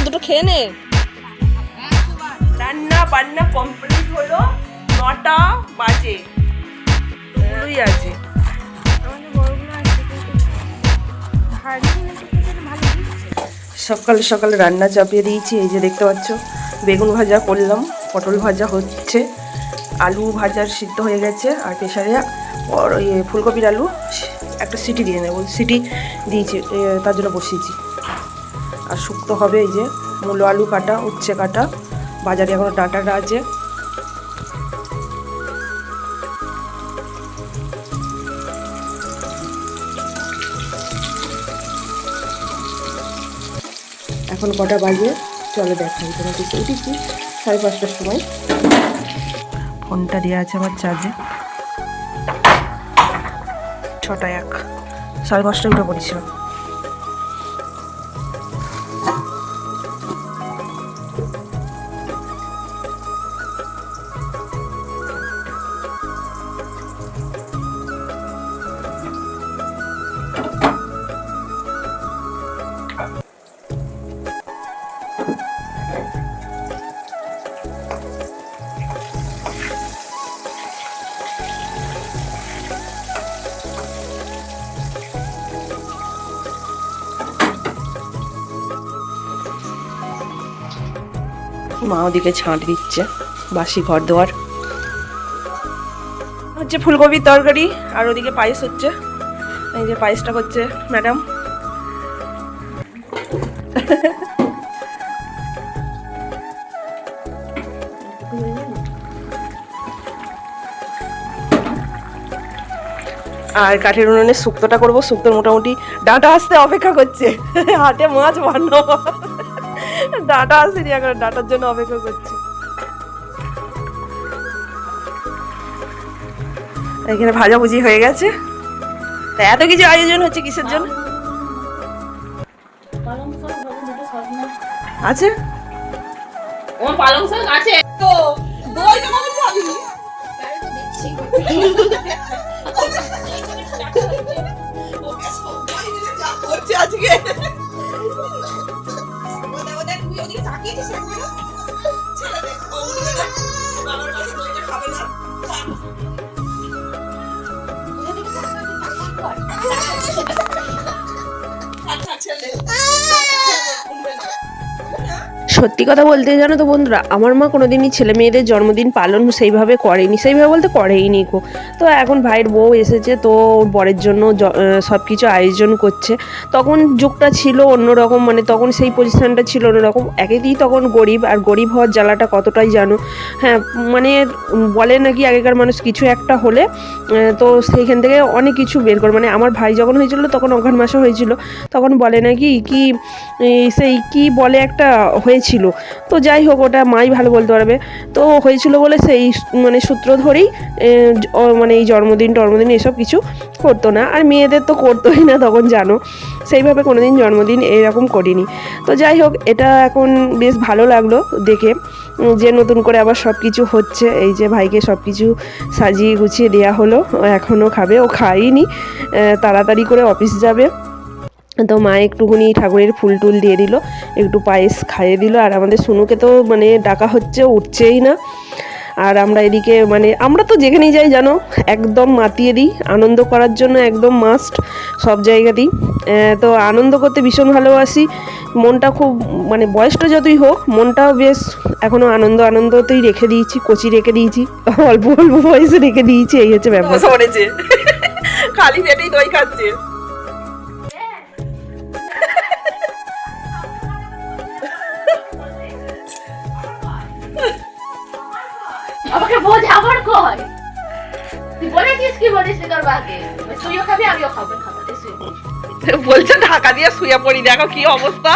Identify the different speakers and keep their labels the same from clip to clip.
Speaker 1: দুটো খেয়ে নে।
Speaker 2: রান্না বান্না কমপ্লিট হলো, 9টা বাজে। ওই আছে সকালে সকালে রান্না চাপিয়ে দিয়েছি। এই যে দেখতে পাচ্ছ, বেগুন ভাজা করলাম, পটল ভাজা হচ্ছে, আলু ভাজার সিদ্ধ হয়ে গেছে, আর প্রেসারে ফুলকপির আলু একটা সিটি দিয়ে নেব, সিটি দিয়েছি, তার জন্য বসিয়েছি। আর শুক্তো হবে, এই যে মূলো আলু কাটা, উচ্ছে কাটা, বাজারে এখনো ডাঁটাটা আছে। এখন কটা বাজে চলো দেখাই তোমাকে। উঠেছি 5:30টার সময়। ফোনটা দেওয়া আছে আমার চার্জে, 6টা 1, 5:30টায় উঠে পড়েছিলাম। মা ওদিকে ছাঁট দিচ্ছে বাসি ঘর দোয়ার। হচ্ছে ফুলকপির তরকারি, আর ওদিকে পায়েস হচ্ছে। এই যে পায়েসটা করছে ম্যাডাম। আর কাঠের উনুনে শুক্তোটা করবো। শুক্তোর মোটামুটি ডাঁটা আসতে অপেক্ষা করছে। হাটে মাছ বানানো, ডাঁটা আসেনি এখন, ডাঁটার জন্য অপেক্ষা করছি। এখানে ভাজাভুজি হয়ে গেছে। তা এত কিছু আয়োজন হচ্ছে কিসের জন্য? আছে
Speaker 1: পালং শাক আছে তো, দই তো কবে খাবি?
Speaker 2: আজকে সত্যি কথা বলতে জানো তো বন্ধুরা, আমার মা কোনোদিনই ছেলে মেয়েদের জন্মদিন পালন সেইভাবে করেনি, সেইভাবে বলতে করেইনি গো। তো এখন ভাইয়ের বউ এসেছে, তো ওর বরের জন্য সব কিছু আয়োজন করছে। তখন যুগটা ছিল অন্যরকম, মানে তখন সেই পজিশনটা ছিল অন্যরকম। একেতেই তখন গরিব, আর গরিব হওয়ার জ্বালাটা কতটাই জানো। হ্যাঁ, মানে বলে নাকি আগেকার মানুষ কিছু একটা হলে তো সেইখান থেকে অনেক কিছু বের করে। মানে আমার ভাই যখন হয়েছিল তখন অঘ্রাণ মাসে হয়েছিল, তখন বলে নাকি কি সেই কি বলে একটা হয়েছিল। তো যাই হোক, ওটা মাই ভালো বলতে পারবে। তো হয়েছিল বলে সেই মানে সূত্র ধরেই মানে এই জন্মদিন এসব কিছু করতো না। আর মেয়েদের তো করতোই না তখন, জানো। সেইভাবে কোনোদিন জন্মদিন এরকম করিনি। তো যাই হোক, এটা এখন বেশ ভালো লাগলো দেখে যে নতুন করে আবার সব কিছু হচ্ছে। এই যে ভাইকে সব কিছু সাজিয়ে গুছিয়ে দেওয়া হলো, এখনও খাবে, ও খাইনি, তাড়াতাড়ি করে অফিস যাবে। তো মা একটুখানি ঠাকুরের ফুল টুল দিয়ে দিল, একটু পায়েস খাইয়ে দিল। আর আমাদের সুনুকে তো মানে ডাকা হচ্ছে, উঠছেই না। আর আমরা এদিকে মানে আমরা তো যেখানেই যাই জানো একদম মাতিয়ে দিই, আনন্দ করার জন্য একদম মাস্ট সব জায়গাতেই। তো আনন্দ করতে ভীষণ ভালোবাসি, মনটা খুব মানে বয়সটা যতই হোক মনটাও বেশ এখনও আনন্দতেই রেখে দিয়েছি, কচি রেখে দিয়েছি, অল্প অল্প বয়সে রেখে দিয়েছি। এই হচ্ছে ব্যাপার। খালি পেটেই দই খাচ্ছে।
Speaker 1: আমাকে বোঝাবার কই? তুই বলেছিস কি বলিস তোর বাকে? তুইও খাবি আমিও খাবো, খাবাতে শুয়ে
Speaker 2: বলছে ঢাকা দিয়ে শুয়ে পড়ি। দেখো কি অবস্থা,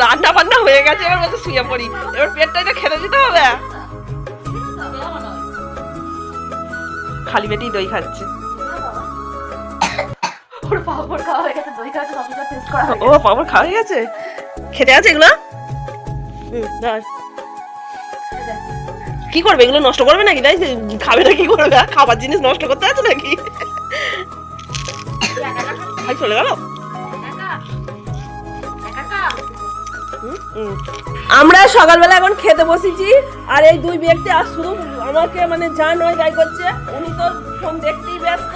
Speaker 2: রান্না বান্না হয়ে গেছে, এবার বলছে শুয়ে পড়ি। এবার পেটটাই তো খেতে দিতে হবে। খালি পেটেই দই খাচ্ছে।
Speaker 1: ওর পাপড় খাওয়া হয়ে গেছে, দই খাওয়া সব কিছু টেস্ট করা হয়ে
Speaker 2: ও পাপড় খাওয়া হয়ে গেছে, খেতে আছে এগুলো। কি করবে এগুলো, নষ্ট করবে নাকি? তাই খাবে না, কি করবে? খাবার জিনিস নষ্ট করতে আছে নাকি? ভাই চলে গেল। আমরা সকালবেলা এখন খেতে বসেছি, আর এই দুই ব্যক্তি আর শুধু আমাকে মানে যা নয় তাই করছে। উনি তো ফোন দেখতেই ব্যস্ত।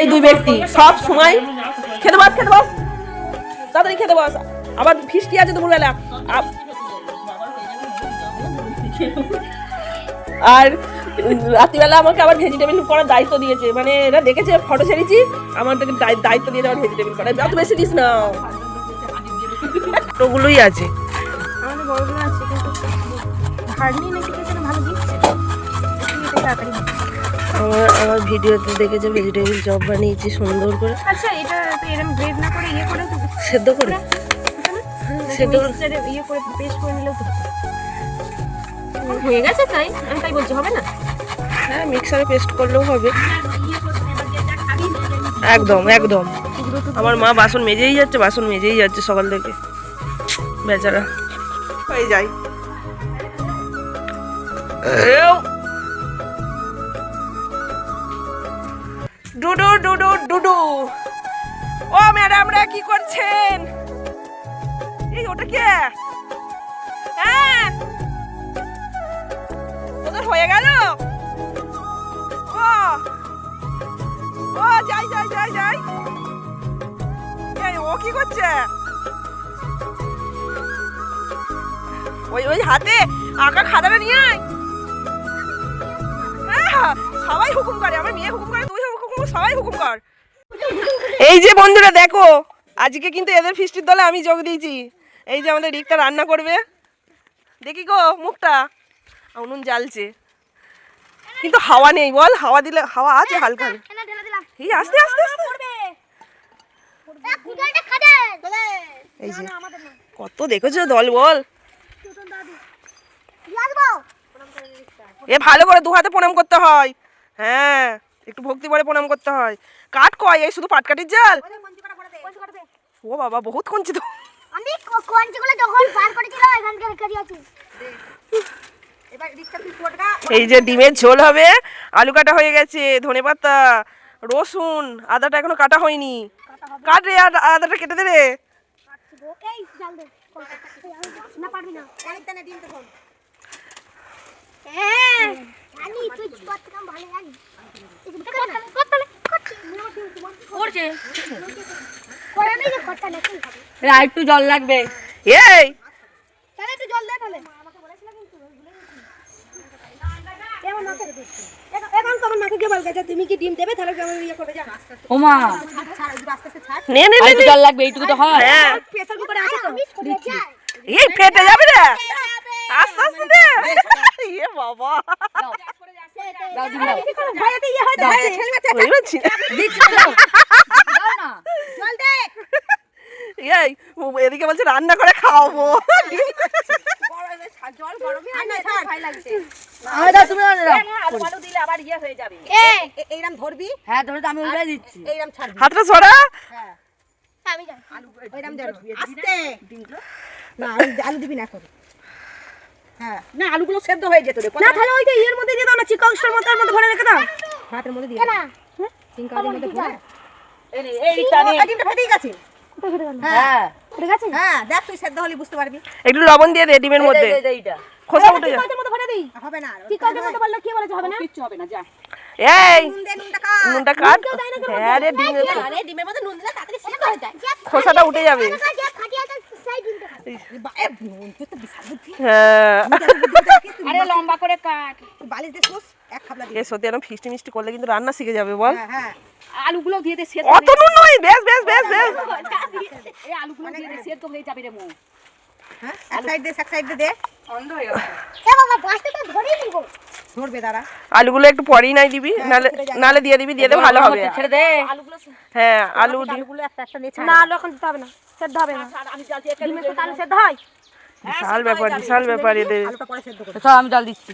Speaker 2: এই দুই ব্যক্তি সব সময় খেতে বস তাড়াতাড়ি খেতে বস, আবার ফিস্টি আছে দুপুরবেলা। আর রাত্রিবেলা আমাকে আবার ভেজিটেবিল করার দায়িত্ব দিয়েছে, মানে এরা দেখেছে ফটো ছেড়েছি, আমাদেরকে দায়িত্ব দিয়ে দেওয়ার ভেজিটেবিল করার। যত বেশি দিস না, ওগুলোই আছে।
Speaker 3: আমাদের বড়গুলো আছে কিন্তু হার্ডলি নাকি কিছু ভালো দিচ্ছে।
Speaker 2: আমার ভিডিওতে দেখেছে ভেজিটেবিল চপ বানিয়েছি সুন্দর করে।
Speaker 3: আচ্ছা এটা তো এরকম গ্রেড না করে ইয়ে করে
Speaker 2: সেদ্ধ করে সেদ্ধ
Speaker 3: মিক্সচারে ইয়ে করে পেস্ট করে নিলেও তো হয়ে গেছে। তাই আমি তাই বলছি, হবে না?
Speaker 2: হ্যাঁ, মিক্সারে পেস্ট করলেও হবে। একদম একদম। আমার মা বাসন মেজেই যাচ্ছে সকাল থেকে, বেচারা হয়ে যায়। ডুডু ডুডু ডুডু, ও ম্যাডামরা কি করছেন? এই ওটা কে? হ্যাঁ, তোদের হয়ে গেল? ও যাই যাই যাই যাই। ও কি করছে? ওই হাতে আঁকা খাতাটা নিয়ে আয়। সবাই হুকুম করে, আমার মেয়ে হুকুম করে, তুই হুকুম কর, সবাই হুকুম কর। এই যে বন্ধুরা দেখো, আজকে কিন্তু এদের ফিস্টির দলে আমি যোগ দিয়েছি। এই যে আমাদের রিক্তা রান্না করবে, দেখি গো মুখটা উনুন জ্বালছে, কিন্তু হাওয়া নেই বল। হাওয়া দিলে, হাওয়া আছে হালকা। এই আস্তে আস্তে আস্তে। এই যে কত দেখেছো দল বল। এ ভালো করে দু হাতে প্রণাম করতে হয়। হ্যাঁ, একটু ভক্তি করে প্রণাম করতে হয়। কাট কয়, এই শুধু পাটকাঠির জাল? ও বাবা, বহুত কঞ্চি তো।
Speaker 4: আমি কঞ্চিগুলো যখন বার করেছিল এখানকার কারি আছে।
Speaker 2: এই যে ডিমের ঝোল হবে, আলু কাটা হয়ে গেছে, ধনেপাতা, রসুন, আদাটা এখনো কাটা হয়নি। কাট রে, আদাটা কেটে দে রে।
Speaker 4: এই জাল দে। না পারবি না। একদম ডিম তো ধর। হ্যাঁ, জানি তুই কত কাম ভালো জানি।
Speaker 3: করছে
Speaker 4: করে নেই যে কত নাকি খাবে।
Speaker 3: রে একটু জল লাগবে।
Speaker 2: এই
Speaker 4: তাহলে একটু জল দে তাহলে। আমাকে বলেছিল কিন্তু ভুলে গেছি। এমন নাকে দে। এখন তোমার নাকে কে বল গেছে তুমি কি ডিম দেবে তাহলে কেমন ইয়ে করবে যা।
Speaker 3: ওমা
Speaker 4: ছাড় আস্তে আস্তে ছাড়।
Speaker 2: নে নে
Speaker 3: একটু জল লাগবে, এইটুকু তো হয়।
Speaker 2: হ্যাঁ,
Speaker 4: প্রেসার কুকারে আছে তো। আমি সরে যাই।
Speaker 2: এই ফেটে যাবে রে, আস্তে আস্তে দে। এ বাবা,
Speaker 3: দাও দিন দাও।
Speaker 4: ভয়তে ইয়ে হয় তো ছেলে বাচ্চা
Speaker 2: ওই বাচ্চি
Speaker 3: দিচ্ছি তো। দাও না।
Speaker 4: জল দে।
Speaker 2: এই এদিকে বলছে রান্না করে খাওয়াবো।
Speaker 4: জল গরমই হয় না ছাড় ভাই লাগছে।
Speaker 3: দাও তুমি দাও।
Speaker 4: আলু দিলে আবার ইয়ে হয়ে যাবে। এইরাম ধরবি।
Speaker 3: হ্যাঁ ধরে তো আমি উল্টাই দিচ্ছি।
Speaker 4: এইরাম ছাড়বি।
Speaker 2: হাতটা ছড়া।
Speaker 4: হ্যাঁ আমি যাই। আলু ওইরাম ধরবি। আস্তে। না আলু দিবি না করে। হ্যাঁ না আলুগুলো সেদ্ধ হয়ে যেত রে। না তাহলে ওইটা এর মধ্যে দিয়ে দাও না, চিকংসের মধ্যে ভরে রেখে দাও। ভাতের মধ্যে দিয়ে দাও। না চিকংসের মধ্যে ভরে। এই টানে ডিমটা ফেটেই গেছে।
Speaker 3: হ্যাঁ
Speaker 4: ফেটে গেছে? হ্যাঁ দেখ তুই সেদ্ধ হলি বুঝতে পারবি।
Speaker 2: একটু লবণ দিয়ে দে ডিমের মধ্যে,
Speaker 3: এইটা
Speaker 2: খোসা উঠে যায়।
Speaker 4: চিকংসের মধ্যে ভরে দেই। হবে না। চিকংসের মধ্যে বললে কি বলে হবে না?
Speaker 3: কিচ্ছু হবে না, যা।
Speaker 2: এই
Speaker 4: নুন দে নুনটা কাট।
Speaker 2: নুনটা কাট। হ্যাঁ রে,
Speaker 4: আরে ডিমের মধ্যে নুন দিলে তাড়াতাড়ি সেদ্ধ হয়ে যায়।
Speaker 2: খোসাটা উঠে যাবে।
Speaker 4: খাটিয়াটা সাইড দিতে হবে। এ নুন তো বিশাল বুদ্ধি।
Speaker 2: হ্যাঁ,
Speaker 3: আরে লম্বা করে কাট।
Speaker 4: বালিশ দে সুস এক খাবলা
Speaker 2: এ সত্যি এরকম ফিস্টি মিষ্টি করলে কিন্তু রান্না শিখে যাবে বল।
Speaker 4: হ্যাঁ হ্যাঁ
Speaker 3: আলুগুলো দিয়ে দে, সেদ্ধ
Speaker 2: অত নুন নয়, বেশ বেশ বেশ বেশ।
Speaker 3: এই আলুগুলো দিয়ে দে, সেদ্ধ হয়ে যাবে রে মো।
Speaker 4: হ্যাঁ এক সাইড দে দে।
Speaker 3: বন্ধ হয়ে গেল।
Speaker 4: এ বাবা বাসটা তো ধরেই নিব। ধরবে দাঁড়া।
Speaker 2: আলুগুলো একটু পরেই নাই দিবি, নালে নালে দিয়ে দিবি, দিয়ে দে ভালো হবে।
Speaker 3: ছেড়ে দে।
Speaker 2: হ্যাঁ, আলু
Speaker 4: আলুগুলো একটা একটা নিয়ে না আলু এখন দিতে হবে না, সেদ্ধ হবে না।
Speaker 3: আমি জল
Speaker 4: ডিমের সাথে আলু সেদ্ধ হয়।
Speaker 2: বিশাল ব্যাপার এদের।
Speaker 4: আলুটা পরে সেদ্ধ করে
Speaker 3: সব আমি জল দিচ্ছি।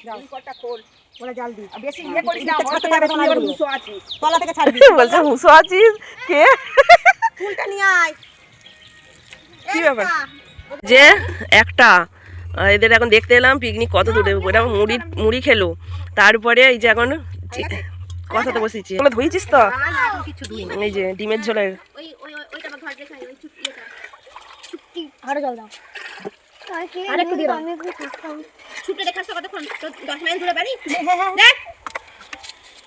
Speaker 4: দাও কটা খোল বলে জাল দি। বেশি ইয়ে করিস না, ছাড়তে পারবে তুমি আবার মুসো আছিস। তলা থেকে ছাড়বি।
Speaker 2: বলছে হুঁসো আছিস কে?
Speaker 4: ফুলটা নিয়ে আয়।
Speaker 2: কি ব্যাপার? যে একটা এদের এখন দেখতে এলাম পিকনিক কত দূরে, ওরা মুড়ি খেলো, তারপরে এই যে এখন কথাতে বসেছি। ধুয়েছিস তো?
Speaker 4: না না কিছু দুই
Speaker 2: এই যে ডিমের ঝোলের
Speaker 4: ওইটা ঘর দেখাই ওই চুপ ইয়েটা
Speaker 3: আরো জল দাও আর একটু দিয়ে দাও
Speaker 4: ছুটে দেখাস তো কতক্ষণ 10 মাইল দূরে বাড়ি দেখ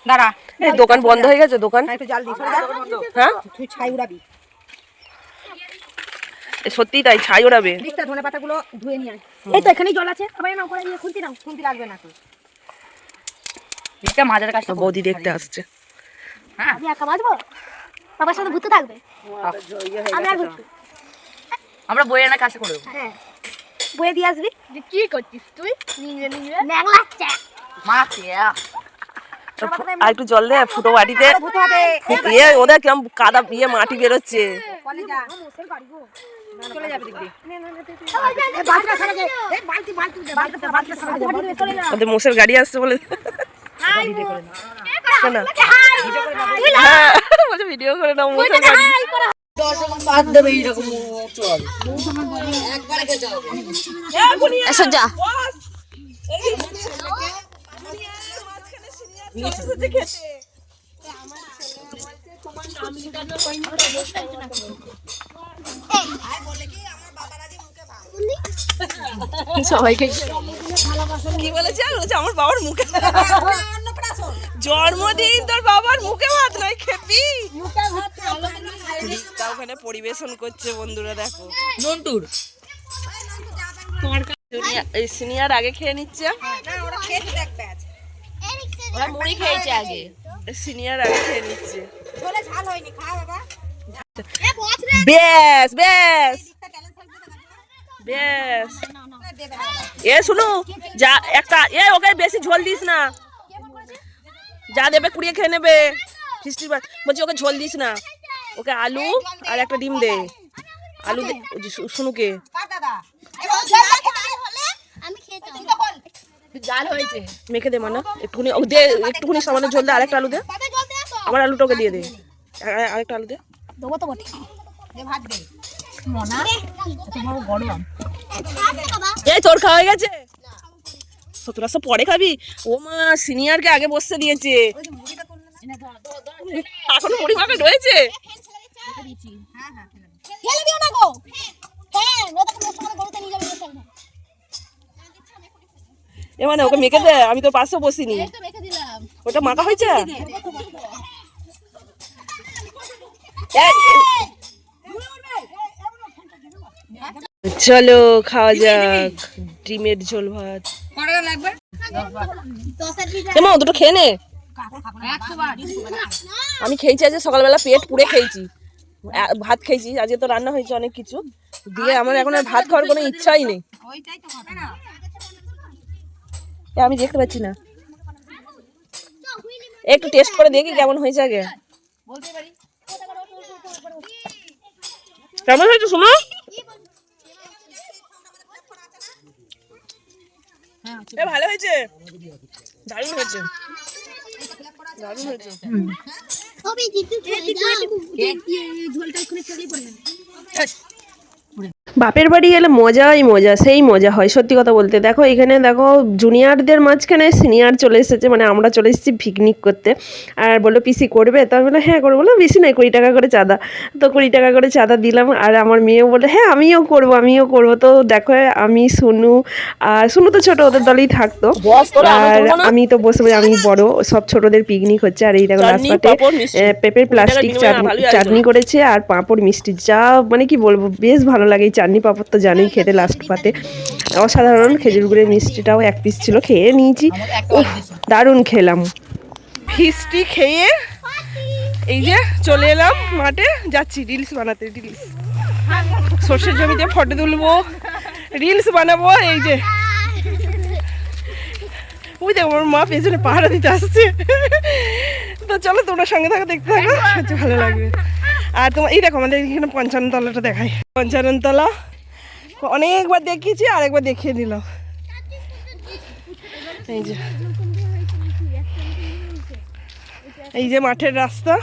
Speaker 4: দাঁড়া
Speaker 2: এই দোকান বন্ধ হয়ে গেছে দোকান
Speaker 4: একটু জাল দিই সরে যা
Speaker 2: হ্যাঁ
Speaker 4: তুই ছাই উড়াবি
Speaker 2: সত্যি তাই ছাই ওড়াবে
Speaker 4: দিকটা ধনে পাতাগুলো ধুয়ে নিয়ে আয়
Speaker 3: এই তো এখানেই জল আছে সবাই নাও করে নিয়ে খুলতি নাও
Speaker 4: শুনতে লাগবে না তো
Speaker 1: দিকটা মাঝের কাজটা
Speaker 2: বৌদি দেখতে আসছে
Speaker 3: আমি একা বাজবো বাবার সাথে ঘুরতে থাকবে আমি আর ঘুরতে
Speaker 1: আমরা বইয়ের না কাছে করে দেবো।
Speaker 3: হ্যাঁ বয়ে দিয়ে আসবি কি করছিস তুই নিংড়ে নিংড়ে ন্যাংলাচ্ছে
Speaker 1: মা
Speaker 2: আর একটু জল দে ফুটো বাড়িতে
Speaker 4: ধুতে হবে
Speaker 2: ইয়ে ওদের কিরম কাদা ইয়ে মাটি বেরোচ্ছে
Speaker 4: কলে যা চলে যাবে দিদি
Speaker 3: বালতিটা সারা দে
Speaker 4: বালতিটা সারা দে চলে যা
Speaker 2: ওদের মোষের গাড়ি আসছে বলে কেন হ্যাঁ বলছে ভিডিও করে নাও মোষের গাড়ি
Speaker 1: সজ্জা সবাইকে
Speaker 2: কি বলেছে বলেছে আমার বাবার মুখে জন্মদিন তোর বাবার মুখে ভাত নয় খেপি তা ওখানে পরিবেশন করছে বন্ধুরা দেখো
Speaker 1: নন্টুর
Speaker 2: এই সিনিয়র আগে খেয়ে নিচ্ছে
Speaker 4: না ওরা খেতে দেখতে আছে
Speaker 1: ওরা মুড়ি খেয়েছে আগে
Speaker 2: সিনিয়র আগে খেয়ে নিচ্ছে
Speaker 4: বলে ঝাল হয়নি খা বাবা
Speaker 2: ব্যাস ব্যাস ব্যাস এ শুনো যা একটা এ ওকে বেশি ঝোল দিস না যা দেবে কুড়িয়ে খেয়ে নেবে ফিস্টি বলছি ওকে ঝোল দিস না ওকে আলু আর একটা ডিম দে আলু দে শুনুকে
Speaker 4: দাদা
Speaker 1: জাল হয়েছে
Speaker 2: মেখে দে মানে একটুখানি ও দে একটুখানি সামান্য ঝোল দে আরেকটা আলু দে আমার আলুটা ওকে দিয়ে দে আরেকটা আলু দে
Speaker 3: দেবো তো বটে
Speaker 4: দে ভাত দে
Speaker 2: এই তোর খাওয়া হয়ে গেছে তোরা সব পরে খাবি ও মা সিনিয়রকে আগে বসতে দিয়েছে এখনো মুড়ি মাখা রয়েছে
Speaker 3: ফেলে দিও না গো হ্যাঁ ওটা তো সময় গরুতে নিয়ে যাবে বসে না
Speaker 2: এ মানে ওকে মেখে দে আমি তোর পাশে বসিনি
Speaker 1: তো রেখে দিলাম
Speaker 2: ওটা মাখা হয়েছে চলো খাওয়া যাক ডিমের ঝোল ভাত
Speaker 4: কটা লাগবে
Speaker 2: মা দুটো খেয়ে নে
Speaker 1: 100 বার
Speaker 2: আমি খেয়েছি আজ সকালবেলা পেট পুড়ে খেয়েছি ভাত খেয়েছি আজকে তো রান্না হয়েছে অনেক কিছু দিয়ে আমার এখন আর ভাত খাওয়ার কোনো ইচ্ছাই নেই
Speaker 4: ওইটাই তো হবে না
Speaker 2: আমি দেখতে পাচ্ছি না একটু টেস্ট করে দেখি কেমন হয়েছে আগে
Speaker 1: বলতে পারি
Speaker 2: কেমন হয়েছে শোনো ভালো হয়েছে দারুণ হয়েছে দারুণ হয়েছে
Speaker 3: সবই জিতু চলে যাও ঝোলটা এখানে চলেই পড়ে
Speaker 2: বাপের বাড়ি গেলে মজাই মজা সেই মজা হয় সত্যি কথা বলতে দেখো এখানে দেখো জুনিয়রদের মাঝখানে সিনিয়র চলে এসেছে মানে আমরা চলে এসেছি পিকনিক করতে আর বললো পিসি করবে তো আমি বললো হ্যাঁ করবো বললো বেশি নয় 20 টাকা করে চাঁদা তো 20 টাকা করে চাঁদা দিলাম আর আমার মেয়েও বললো হ্যাঁ আমিও করবো তো দেখো আমি সুনু আর সুনু তো ছোটো ওদের দলেই থাকতো আর আমি তো বসে আমি বড় সব ছোটদের পিকনিক হচ্ছে আর এই দেখো লাস্ট পাটে পেঁপের প্লাস্টিক চাটনি করেছে আর পাঁপড় মিষ্টি যা মানে কি বলবো বেশ ভালো লাগে চাটনি পাপড় তো জানোই খেতে লাস্ট পাতে অসাধারণ খেজুর গুড়ের মিষ্টিটাও 1 পিস ছিল খেয়ে নিয়েছি দারুণ খেলাম ফিস্টি খেয়ে এই যে চলে এলাম মাঠে যাচ্ছি রিলস বানাতে রিলস সর্ষের জমিতে ফটো তুলবো রিলস বানাবো এই যে ওই দেখো আমার মা পেছনে পাহারা দিতে আসছে তো চলো তোমরা সঙ্গে থাকো দেখতে থাকো সত্যি ভালো লাগবে আর তোমার এই দেখো আমাদের এখানে 55 তলাটা দেখাই 55 তলা অনেকবার দেখিয়েছি আর একবার দেখিয়ে দিলাম এই যে মাঠের রাস্তা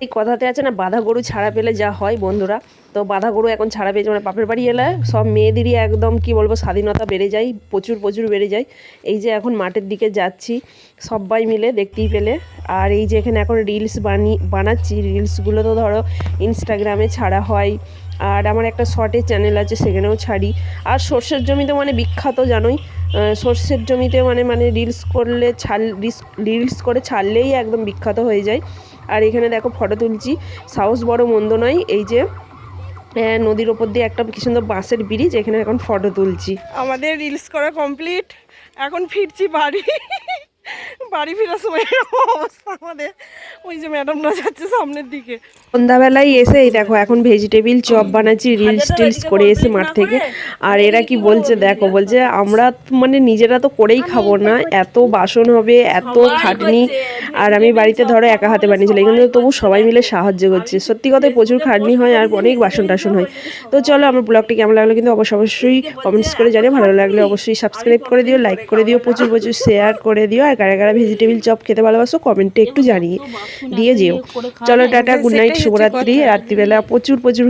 Speaker 2: এই কথাতে আছে না, বাঁধা গরু ছাড়া পেলে যা হয় বন্ধুরা। তো বাঁধা গরু এখন ছাড়া পেয়েছে, মানে বাপের বাড়ি এলে সব মেয়েদেরই একদম কি বলবো স্বাধীনতা বেড়ে যায়, প্রচুর প্রচুর বেড়ে যায়। এই যে এখন মাঠের দিকে যাচ্ছি সবাই মিলে, দেখতেই পেলে। আর এই যে এখানে এখন রিলস বানাচ্ছি। রিলসগুলো তো ধরো ইনস্টাগ্রামে ছাড়া হয়, আর আমার একটা শর্টের চ্যানেল আছে সেখানেও ছাড়ি। আর সর্ষের জমিতে মানে বিখ্যাত জানোই, সর্ষের জমিতে মানে রিলস করলে রিলস করে ছাড়লেই একদম বিখ্যাত হয়ে যায়। আর এখানে দেখো ফটো তুলছি, সাহস বড় মন্দ নয়। এই যে নদীর ওপর দিয়ে একটা কি সুন্দর বাঁশের ব্রিজ, এখানে এখন ফটো তুলছি।
Speaker 4: আমাদের রিলস করা কমপ্লিট, এখন ফিরছি বাড়ি। বাড়ি ফেরার সময় এরকম অবস্থা আমাদের। ওই যে ম্যাডামরা যাচ্ছে সামনের দিকে।
Speaker 2: সন্ধ্যাবেলায় এসে এই দেখো এখন ভেজিটেবিল চপ বানাচ্ছি রিলস টিলস করে এসে মাঠ থেকে। আর এরা কি বলছে দেখো, বলছে আমরা মানে নিজেরা তো করেই খাবো না, এত বাসন হবে, এত খাটনি। আর আমি বাড়িতে ধরো একা হাতে বানিয়েছিলাম, এখানে তবু সবাই মিলে সাহায্য করছে। সত্যি কথায় প্রচুর খাটনি হয় আর অনেক বাসন টাসন হয়। তো চলো আমার ব্লগটি কেমন লাগলো কিন্তু অবশ্যই কমেন্টস করে জানিও। ভালো লাগলে অবশ্যই সাবস্ক্রাইব করে দিও, লাইক করে দিও, প্রচুর প্রচুর শেয়ার করে দিও। আর কারা কারা ভেজিটেবিল চপ খেতে ভালোবাসো কমেন্টে একটু জানিয়ে দিয়ে যেও। চলো টাটা, গুড নাইট, শুভরাত্রি। রাত্রিবেলা প্রচুর প্রচুর